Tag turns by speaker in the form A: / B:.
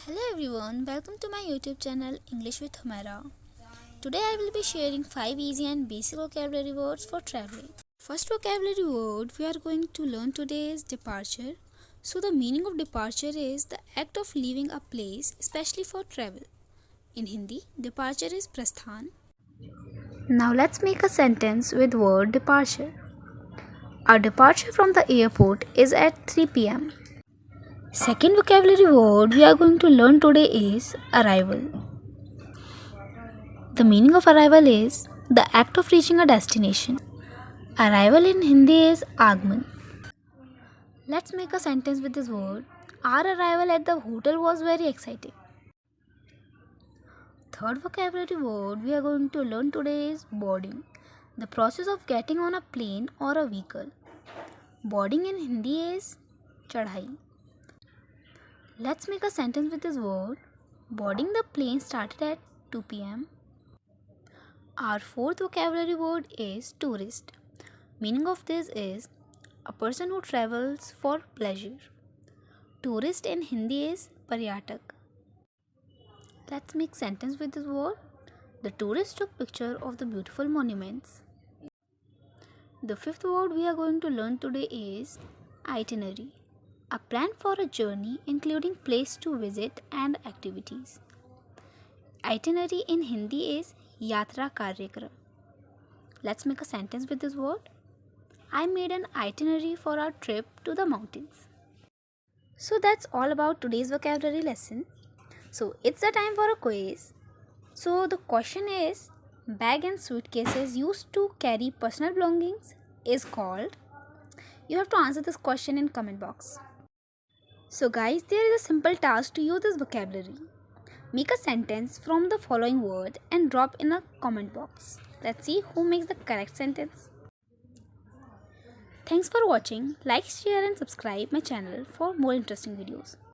A: Hello everyone, welcome to my YouTube channel English with Humaira. Today I will be sharing 5 easy and basic vocabulary words for traveling. First vocabulary word we are going to learn today is departure. So the meaning of departure is the act of leaving a place, especially for travel. In Hindi, departure is prasthan. Now let's make a sentence with word departure. Our departure from the airport is at 3 pm. Second vocabulary word we are going to learn today is arrival. The meaning of arrival is the act of reaching a destination. Arrival in Hindi is agman. Let's make a sentence with this word. Our arrival at the hotel was very exciting. Third vocabulary word we are going to learn today is boarding. The process of getting on a plane or a vehicle. Boarding in Hindi is chadhai. Let's make a sentence with this word. Boarding the plane started at 2 pm. Our fourth vocabulary word is tourist. Meaning of this is a person who travels for pleasure. Tourist in Hindi is paryatak. Let's make sentence with this word. The tourist took picture of the beautiful monuments. The fifth word we are going to learn today is itinerary. A plan for a journey including place to visit and activities. Itinerary in Hindi is yatra karyakram. Let's make a sentence with this word. I made an itinerary for our trip to the mountains. So that's all about today's vocabulary lesson. So it's the time for a quiz. So the question is, bag and suitcases used to carry personal belongings is called. You have to answer this question in comment box. So guys, there is a simple task to use this vocabulary. Make a sentence from the following word and drop in a comment box. Let's see who makes the correct sentence. Thanks for watching. Like, share and subscribe my channel for more interesting videos.